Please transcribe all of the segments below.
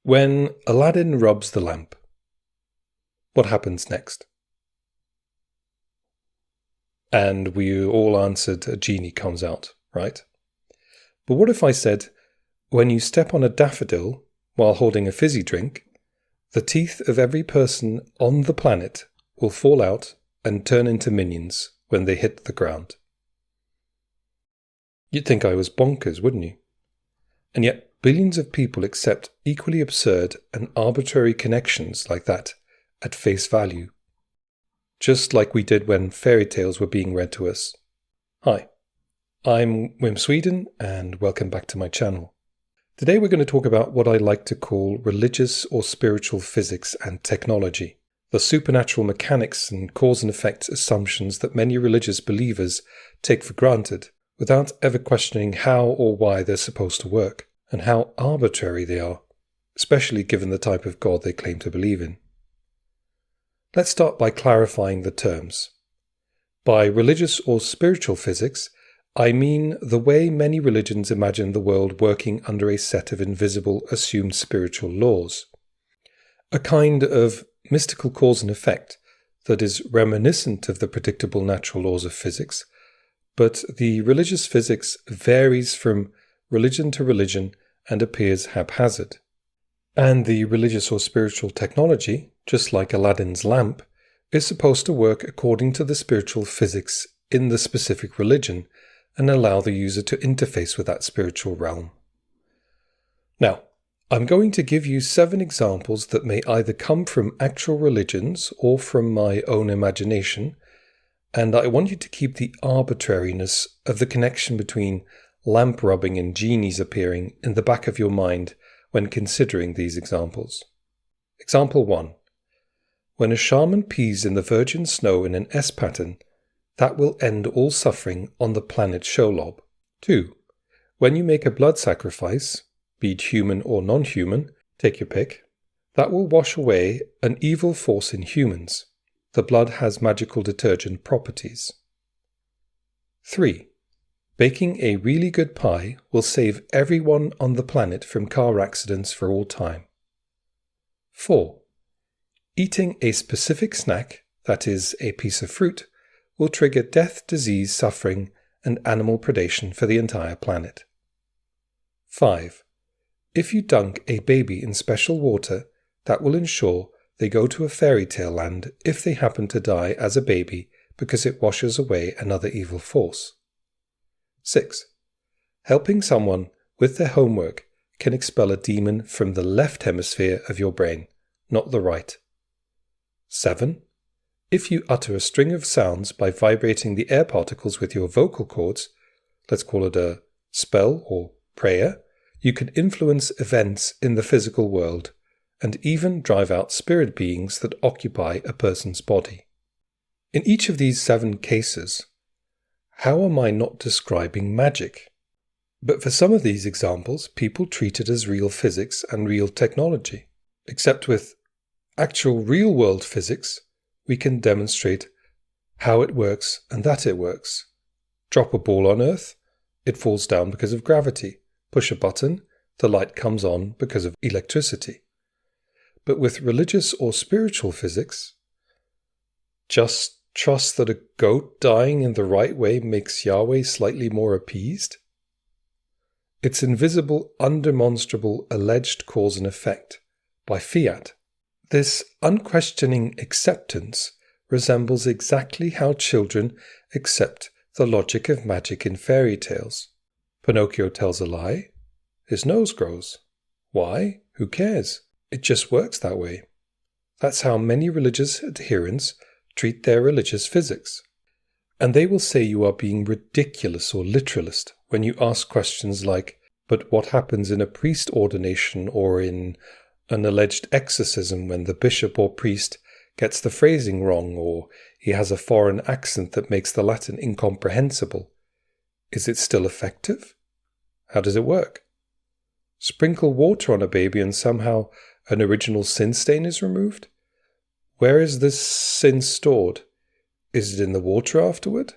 When Aladdin rubs the lamp, what happens next? And we all answered a genie comes out, right? But what if I said, when you step on a daffodil while holding a fizzy drink, the teeth of every person on the planet will fall out and turn into minions when they hit the ground? You'd think I was bonkers, wouldn't you? And yet billions of people accept equally absurd and arbitrary connections like that at face value, just like we did when fairy tales were being read to us. Hi, I'm Wim Sweden, and welcome back to my channel. Today we're going to talk about what I like to call religious or spiritual physics and technology, the supernatural mechanics and cause and effect assumptions that many religious believers take for granted without ever questioning how or why they're supposed to work, and how arbitrary they are, especially given the type of God they claim to believe in. Let's start by clarifying the terms. By religious or spiritual physics, I mean the way many religions imagine the world working under a set of invisible assumed spiritual laws. A kind of mystical cause and effect that is reminiscent of the predictable natural laws of physics, but the religious physics varies from religion to religion and appears haphazard. And the religious or spiritual technology, just like Aladdin's lamp, is supposed to work according to the spiritual physics in the specific religion and allow the user to interface with that spiritual realm. Now, I'm going to give you 7 examples that may either come from actual religions or from my own imagination, and I want you to keep the arbitrariness of the connection between lamp rubbing and genies appearing in the back of your mind when considering these examples. Example 1. When a shaman pees in the virgin snow in an S pattern, that will end all suffering on the planet Shelob. 2. When you make a blood sacrifice, be it human or non-human, take your pick, that will wash away an evil force in humans. The blood has magical detergent properties. 3. Baking a really good pie will save everyone on the planet from car accidents for all time. 4. Eating a specific snack, that is, a piece of fruit, will trigger death, disease, suffering, and animal predation for the entire planet. 5. If you dunk a baby in special water, that will ensure they go to a fairy tale land if they happen to die as a baby because it washes away another evil force. 6. Helping someone with their homework can expel a demon from the left hemisphere of your brain, not the right. 7. If you utter a string of sounds by vibrating the air particles with your vocal cords, let's call it a spell or prayer, you can influence events in the physical world and even drive out spirit beings that occupy a person's body. In each of these 7 cases, how am I not describing magic? But for some of these examples, people treat it as real physics and real technology. Except with actual real-world physics, we can demonstrate how it works and that it works. Drop a ball on Earth, it falls down because of gravity. Push a button, the light comes on because of electricity. But with religious or spiritual physics, just trust that a goat dying in the right way makes Yahweh slightly more appeased? It's invisible, undemonstrable, alleged cause and effect, by fiat. This unquestioning acceptance resembles exactly how children accept the logic of magic in fairy tales. Pinocchio tells a lie, his nose grows. Why? Who cares? It just works that way. That's how many religious adherents treat their religious physics. And they will say you are being ridiculous or literalist when you ask questions like, but what happens in a priest ordination or in an alleged exorcism when the bishop or priest gets the phrasing wrong or he has a foreign accent that makes the Latin incomprehensible? Is it still effective? How does it work? Sprinkle water on a baby and somehow an original sin stain is removed? Where is this sin stored? Is it in the water afterward?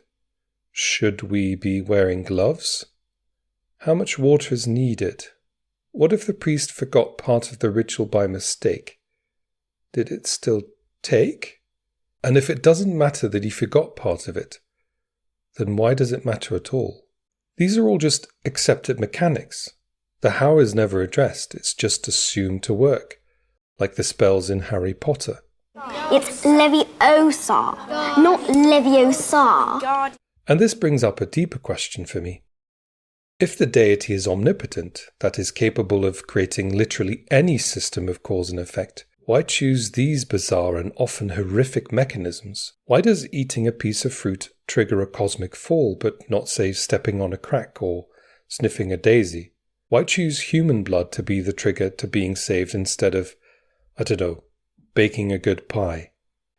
Should we be wearing gloves? How much water is needed? what if the priest forgot part of the ritual by mistake? Did it still take? And if it doesn't matter that he forgot part of it, then why does it matter at all? These are all just accepted mechanics. The how is never addressed, it's just assumed to work, like the spells in Harry Potter. It's Leviosa, not Leviosa. And this brings up a deeper question for me. If the deity is omnipotent, that is capable of creating literally any system of cause and effect, why choose these bizarre and often horrific mechanisms? Why does eating a piece of fruit trigger a cosmic fall, but not, say, stepping on a crack or sniffing a daisy? Why choose human blood to be the trigger to being saved instead of, I don't know, baking a good pie?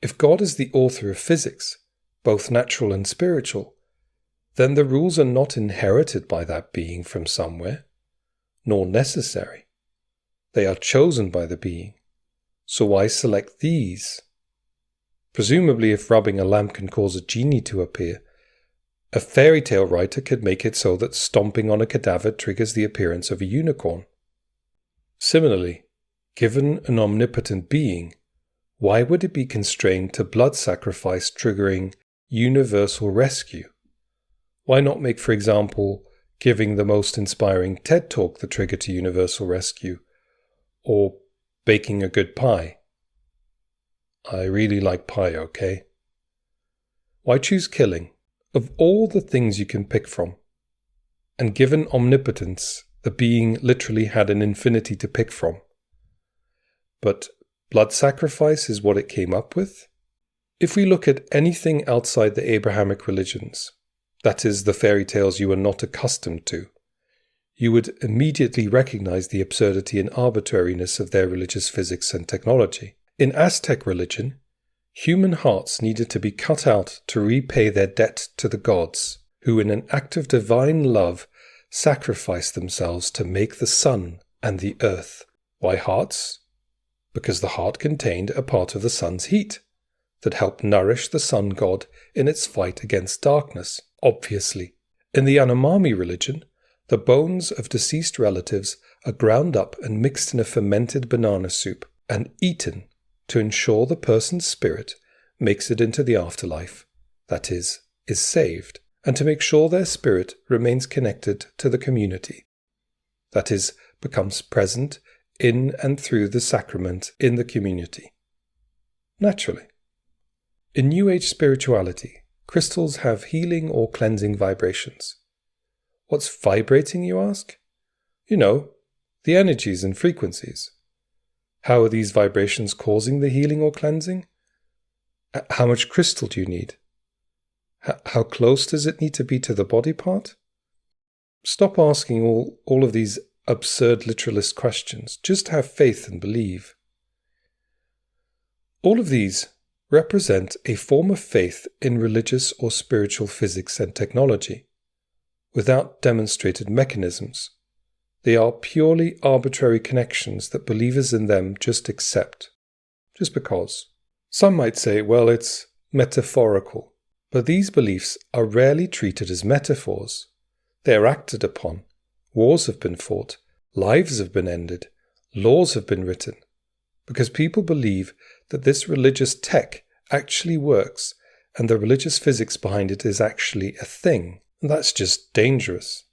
If God is the author of physics, both natural and spiritual, then the rules are not inherited by that being from somewhere, nor necessary. They are chosen by the being. So why select these? Presumably, if rubbing a lamp can cause a genie to appear, a fairy tale writer could make it so that stomping on a cadaver triggers the appearance of a unicorn. Similarly, given an omnipotent being, why would it be constrained to blood sacrifice triggering universal rescue? Why not make, for example, giving the most inspiring TED Talk the trigger to universal rescue, or baking a good pie? I really like pie, okay? Why choose killing, of all the things you can pick from? And given omnipotence, the being literally had an infinity to pick from. But blood sacrifice is what it came up with? If we look at anything outside the Abrahamic religions, that is, the fairy tales you are not accustomed to, you would immediately recognize the absurdity and arbitrariness of their religious physics and technology. In Aztec religion, human hearts needed to be cut out to repay their debt to the gods, who in an act of divine love sacrificed themselves to make the sun and the earth. Why hearts? Because the heart contained a part of the sun's heat that helped nourish the sun god in its fight against darkness. Obviously, in the Yanomami religion, the bones of deceased relatives are ground up and mixed in a fermented banana soup and eaten to ensure the person's spirit makes it into the afterlife, that is saved, and to make sure their spirit remains connected to the community, that is, becomes present in and through the sacrament in the community. Naturally. In New Age spirituality, crystals have healing or cleansing vibrations. What's vibrating, you ask? You know, the energies and frequencies. How are these vibrations causing the healing or cleansing? How much crystal do you need? How close does it need to be to the body part? Stop asking all of these absurd literalist questions. Just have faith and believe. All of these represent a form of faith in religious or spiritual physics and technology, without demonstrated mechanisms. They are purely arbitrary connections that believers in them just accept, just because. Some might say, well, it's metaphorical, but these beliefs are rarely treated as metaphors. They are acted upon. Wars have been fought, lives have been ended, laws have been written, because people believe that this religious tech actually works and the religious physics behind it is actually a thing. And that's just dangerous.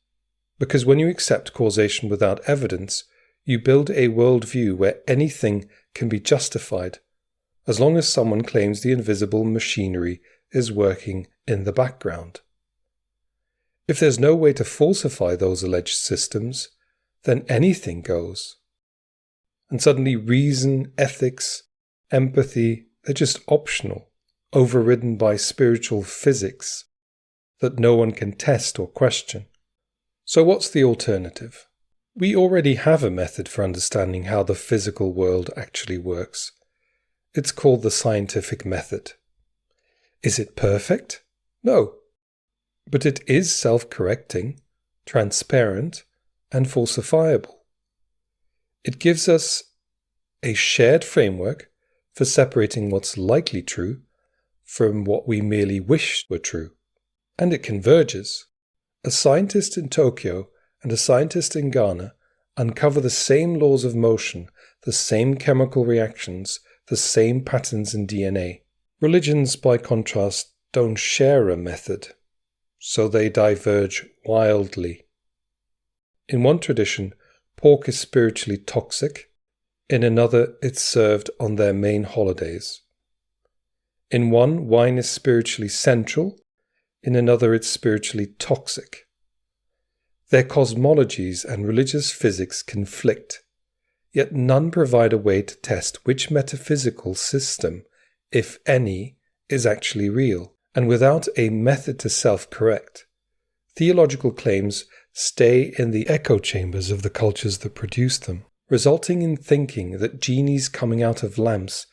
Because when you accept causation without evidence, you build a worldview where anything can be justified, as long as someone claims the invisible machinery is working in the background. If there's no way to falsify those alleged systems, then anything goes. And suddenly reason, ethics, empathy, they're just optional, overridden by spiritual physics that no one can test or question. So what's the alternative? We already have a method for understanding how the physical world actually works. It's called the scientific method. Is it perfect? No. But it is self-correcting, transparent, and falsifiable. It gives us a shared framework for separating what's likely true from what we merely wish were true. And it converges. A scientist in Tokyo and a scientist in Ghana uncover the same laws of motion, the same chemical reactions, the same patterns in DNA. Religions, by contrast, don't share a method, so they diverge wildly. In one tradition, pork is spiritually toxic. In another, it's served on their main holidays. In one, wine is spiritually central. In another, it's spiritually toxic. Their cosmologies and religious physics conflict, yet none provide a way to test which metaphysical system, if any, is actually real, and without a method to self-correct. Theological claims stay in the echo chambers of the cultures that produce them, resulting in thinking that genies coming out of lamps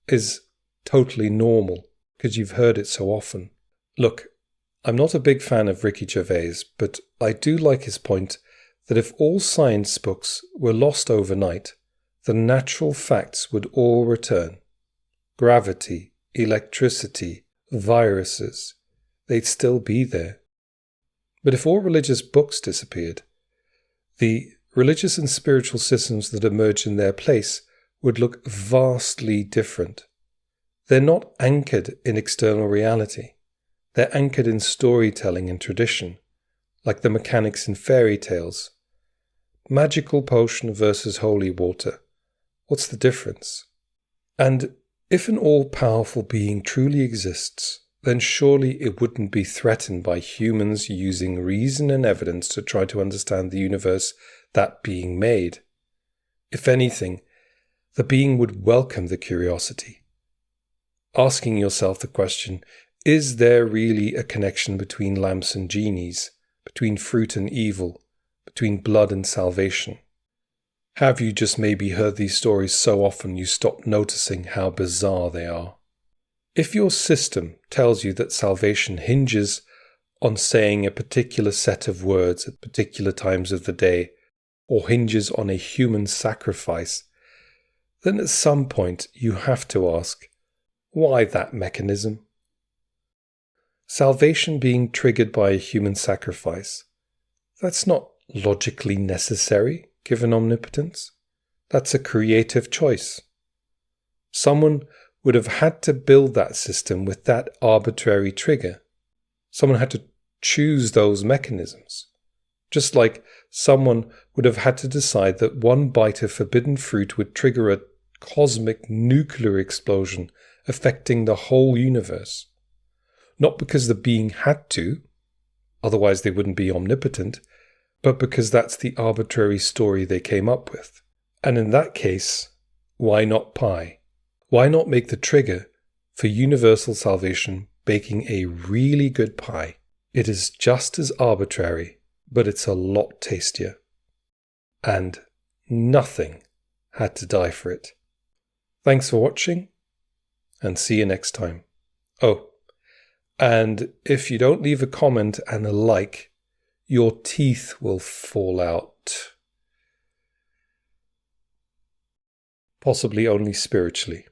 is totally normal, because you've heard it so often. Look, I'm not a big fan of Ricky Gervais, but I do like his point that if all science books were lost overnight, the natural facts would all return. Gravity, electricity, viruses, they'd still be there. But if all religious books disappeared, the religious and spiritual systems that emerge in their place would look vastly different. They're not anchored in external reality. They're anchored in storytelling and tradition, like the mechanics in fairy tales. Magical potion versus holy water. What's the difference? And if an all-powerful being truly exists, then surely it wouldn't be threatened by humans using reason and evidence to try to understand the universe that being made. If anything, the being would welcome the curiosity. Asking yourself the question, is there really a connection between lamps and genies, between fruit and evil, between blood and salvation? Have you just maybe heard these stories so often you stop noticing how bizarre they are? If your system tells you that salvation hinges on saying a particular set of words at particular times of the day, or hinges on a human sacrifice, then at some point you have to ask, why that mechanism? Salvation being triggered by a human sacrifice, that's not logically necessary given omnipotence. That's a creative choice. Someone would have had to build that system with that arbitrary trigger. Someone had to choose those mechanisms. Just like someone would have had to decide that one bite of forbidden fruit would trigger a cosmic nuclear explosion affecting the whole universe. Not because the being had to, otherwise they wouldn't be omnipotent, but because that's the arbitrary story they came up with. And in that case, why not pie? Why not make the trigger for universal salvation baking a really good pie? It is just as arbitrary, but it's a lot tastier. And nothing had to die for it. Thanks for watching, and see you next time. Oh, and if you don't leave a comment and a like, your teeth will fall out. Possibly only spiritually.